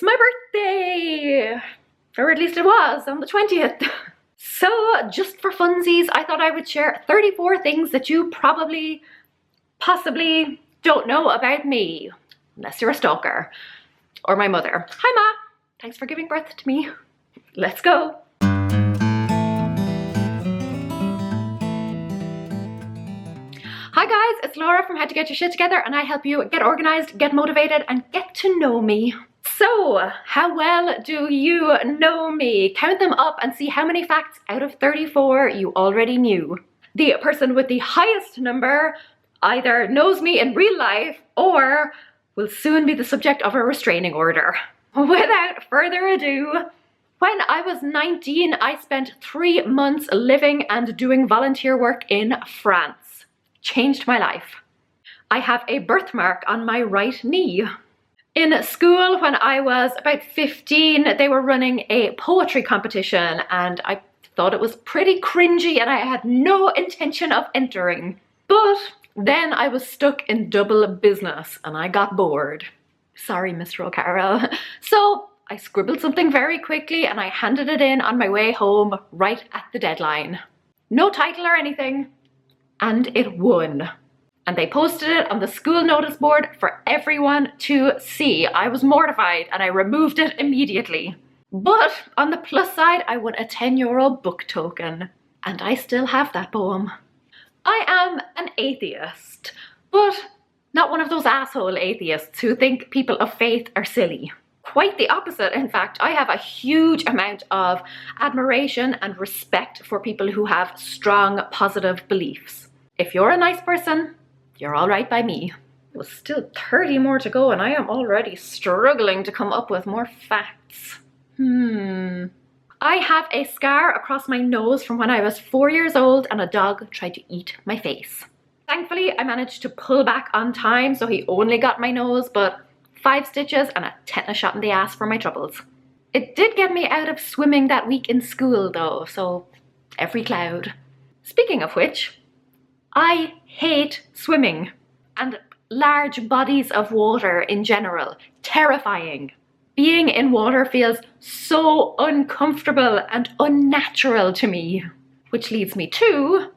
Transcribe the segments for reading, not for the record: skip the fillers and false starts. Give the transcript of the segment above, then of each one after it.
It's my birthday! Or at least it was on the 20th. So just for funsies, I thought I would share 34 things that you probably, possibly don't know about me. Unless you're a stalker. Or my mother. Hi Ma! Thanks for giving birth to me. Let's go! Hi guys, it's Laura from How to Get Your Shit Together, and I help you get organized, get motivated, and get to know me. So, how well do you know me? Count them up and see how many facts out of 34 you already knew. The person with the highest number either knows me in real life or will soon be the subject of a restraining order. Without further ado, when I was 19, I spent 3 months living and doing volunteer work in France. Changed my life. I have a birthmark on my right knee. In school, when I was about 15, they were running a poetry competition and I thought it was pretty cringy and I had no intention of entering. But then I was stuck in double business and I got bored. Sorry, Mr. O'Carroll. So I scribbled something very quickly and I handed it in on my way home right at the deadline. No title or anything. And it won. And they posted it on the school notice board for everyone to see. I was mortified and I removed it immediately. But on the plus side, I won a €10 book token. And I still have that poem. I am an atheist, but not one of those asshole atheists who think people of faith are silly. Quite the opposite, in fact. I have a huge amount of admiration and respect for people who have strong, positive beliefs. If you're a nice person, you're all right by me. There's still 30 more to go and I am already struggling to come up with more facts. I have a scar across my nose from when I was 4 years old and a dog tried to eat my face. Thankfully, I managed to pull back on time, so he only got my nose, but 5 stitches and a tetanus shot in the ass for my troubles. It did get me out of swimming that week in school though, so every cloud. Speaking of which, I hate swimming and large bodies of water in general. Terrifying. Being in water feels so uncomfortable and unnatural to me. Which leads me to,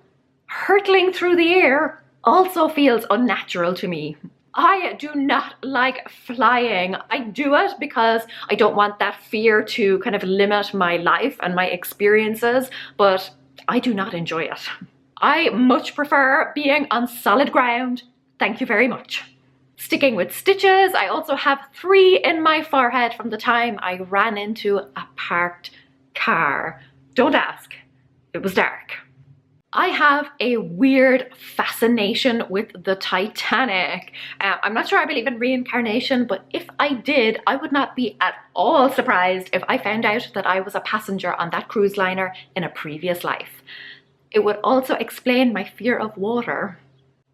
hurtling through the air also feels unnatural to me. I do not like flying. I do it because I don't want that fear to kind of limit my life and my experiences, but I do not enjoy it. I much prefer being on solid ground. Thank you very much. Sticking with stitches, I also have 3 in my forehead from the time I ran into a parked car. Don't ask, it was dark. I have a weird fascination with the Titanic. I'm not sure I believe in reincarnation, but if I did, I would not be at all surprised if I found out that I was a passenger on that cruise liner in a previous life. It would also explain my fear of water.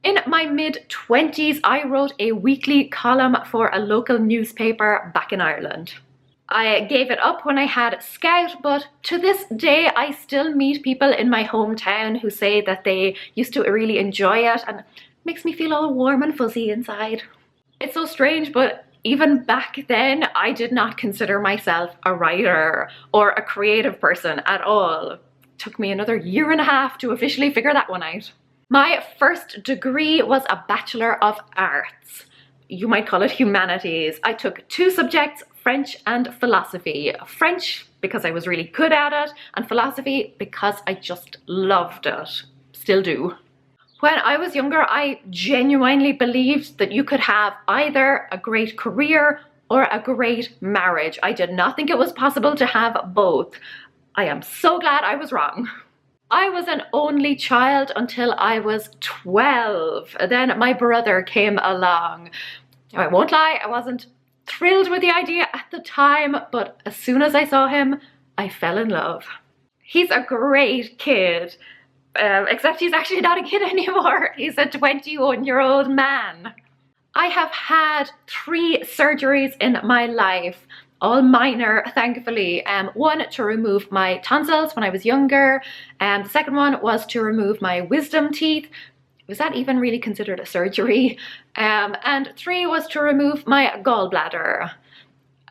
In my mid-20s, I wrote a weekly column for a local newspaper back in Ireland. I gave it up when I had Scout, but to this day I still meet people in my hometown who say that they used to really enjoy it, and it makes me feel all warm and fuzzy inside. It's so strange, but even back then I did not consider myself a writer or a creative person at all. It took me another 1.5 years to officially figure that one out. My first degree was a Bachelor of Arts. You might call it humanities. I took 2 subjects, French and philosophy. French because I was really good at it, and philosophy because I just loved it. Still do. When I was younger, I genuinely believed that you could have either a great career or a great marriage. I did not think it was possible to have both. I am so glad I was wrong. I was an only child until I was 12. Then my brother came along. I won't lie, I wasn't thrilled with the idea at the time, but as soon as I saw him, I fell in love. He's a great kid, except he's actually not a kid anymore. He's a 21-year-old man. I have had 3 surgeries in my life. All minor, thankfully. One to remove my tonsils when I was younger, and the second one was to remove my wisdom teeth. Was that even really considered a surgery? And 3 was to remove my gallbladder.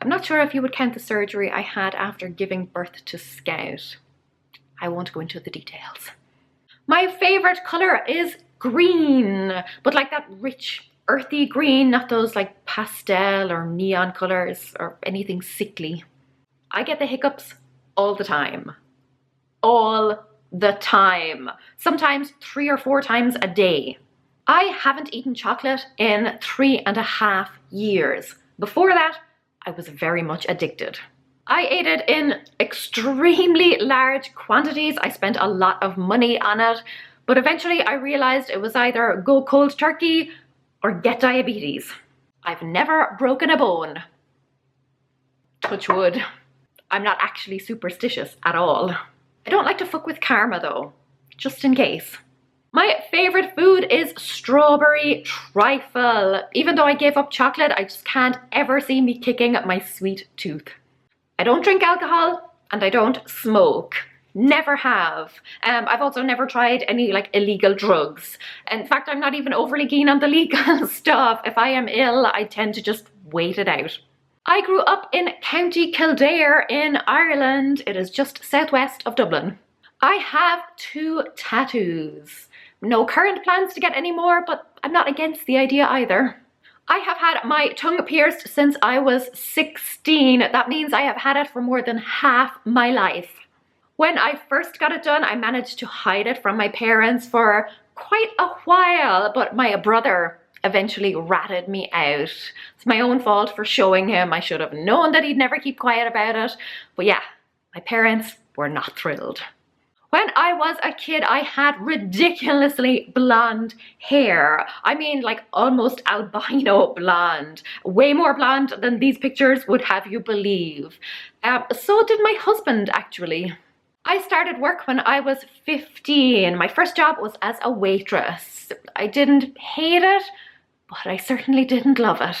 I'm not sure if you would count the surgery I had after giving birth to Scout. I won't go into the details. My favorite color is green, but like that rich, earthy green, not those like pastel or neon colors or anything sickly. I get the hiccups all the time. All the time. Sometimes 3 or 4 times a day. I haven't eaten chocolate in 3.5 years. Before that, I was very much addicted. I ate it in extremely large quantities. I spent a lot of money on it, but eventually I realized it was either go cold turkey or get diabetes. I've never broken a bone. Touch wood. I'm not actually superstitious at all. I don't like to fuck with karma though, just in case. My favorite food is strawberry trifle. Even though I gave up chocolate, I just can't ever see me kicking my sweet tooth. I don't drink alcohol and I don't smoke. Never have. I've also never tried any like illegal drugs. In fact, I'm not even overly keen on the legal stuff. If I am ill, I tend to just wait it out. I grew up in County Kildare in Ireland. It is just southwest of Dublin. I have 2 tattoos. No current plans to get any more, but I'm not against the idea either. I have had my tongue pierced since I was 16. That means I have had it for more than half my life. When I first got it done, I managed to hide it from my parents for quite a while, but my brother eventually ratted me out. It's my own fault for showing him. I should have known that he'd never keep quiet about it. But yeah, my parents were not thrilled. When I was a kid, I had ridiculously blonde hair. I mean, like almost albino blonde. Way more blonde than these pictures would have you believe. So did my husband, actually. I started work when I was 15. My first job was as a waitress. I didn't hate it, but I certainly didn't love it.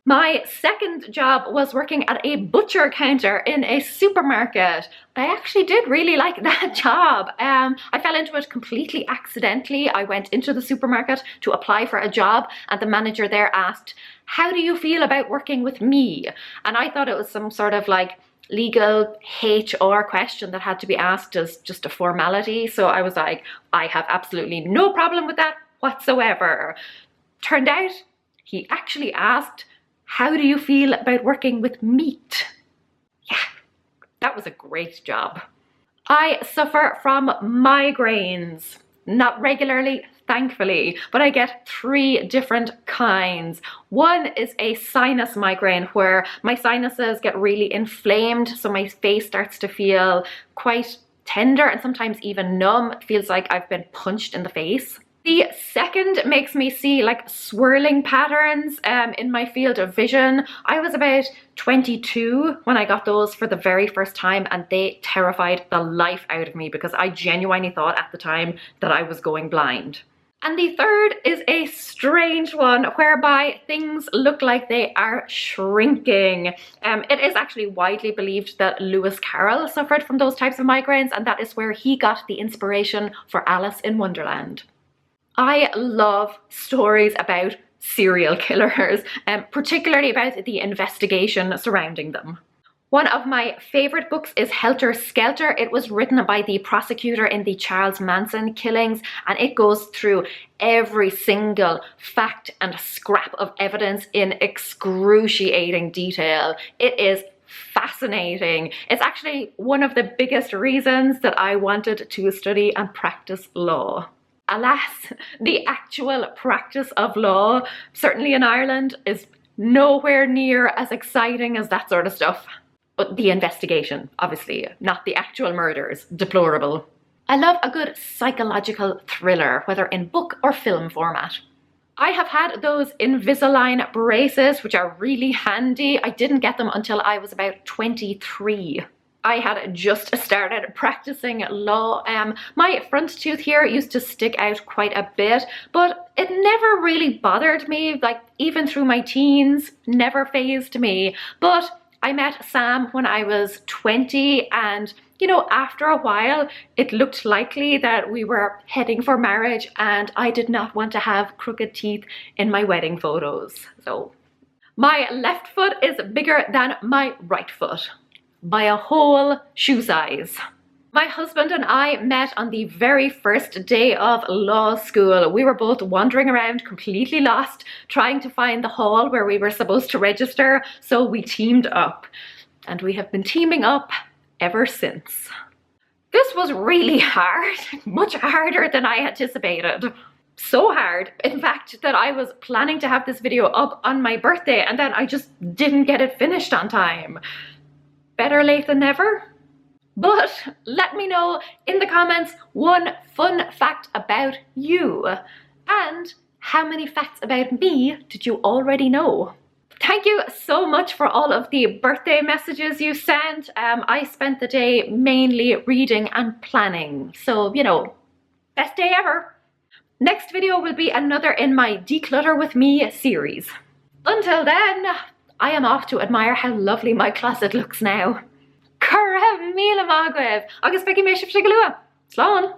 My second job was working at a butcher counter in a supermarket. I actually did really like that job. I fell into it completely accidentally. I went into the supermarket to apply for a job and the manager there asked, "How do you feel about working with me?" And I thought it was some sort of like legal HR question that had to be asked as just a formality. So I was like, I have absolutely no problem with that whatsoever. Turned out he actually asked, "How do you feel about working with meat?" Yeah, that was a great job. I suffer from migraines. Not regularly, thankfully, but I get 3 different kinds. One is a sinus migraine where my sinuses get really inflamed, so my face starts to feel quite tender and sometimes even numb. It feels like I've been punched in the face. The second makes me see like swirling patterns in my field of vision. I was about 22 when I got those for the very first time and they terrified the life out of me because I genuinely thought at the time that I was going blind. And the third is a strange one whereby things look like they are shrinking. It is actually widely believed that Lewis Carroll suffered from those types of migraines, and that is where he got the inspiration for Alice in Wonderland. I love stories about serial killers, particularly about the investigation surrounding them. One of my favorite books is HELTER, SKELTER. It was written by the prosecutor in the Charles Manson killings, and it goes through every single fact and scrap of evidence in excruciating detail. It is fascinating. It's actually one of the biggest reasons that I wanted to study and practice law. Alas, the actual practice of law, certainly in Ireland, is nowhere near as exciting as that sort of stuff. But the investigation, obviously, not the actual murders, deplorable. I love a good psychological thriller, whether in book or film format. I have had those Invisalign braces, which are really handy. I didn't get them until I was about 23. I had just started practicing law. My front tooth here used to stick out quite a bit, but it never really bothered me, like even through my teens, never fazed me. But I met Sam when I was 20 and, you know, after a while, it looked likely that we were heading for marriage and I did not want to have crooked teeth in my wedding photos. So My left foot is bigger than my right foot by a whole shoe size. My husband and I met on the very first day of law school. We were both wandering around completely lost, trying to find the hall where we were supposed to register, so we teamed up. And we have been teaming up ever since. This was really hard, much harder than I anticipated. So hard, in fact, that I was planning to have this video up on my birthday and then I just didn't get it finished on time. Better late than never? But let me know in the comments one fun fact about you. And how many facts about me did you already know? Thank you so much for all of the birthday messages you sent. I spent the day mainly reading and planning. So, you know, best day ever. Next video will be another in my Declutter With Me series. Until then, I am off to admire how lovely my closet looks now. Cura míle mágwibh, agus beigi mé sibh sigalua. Slán!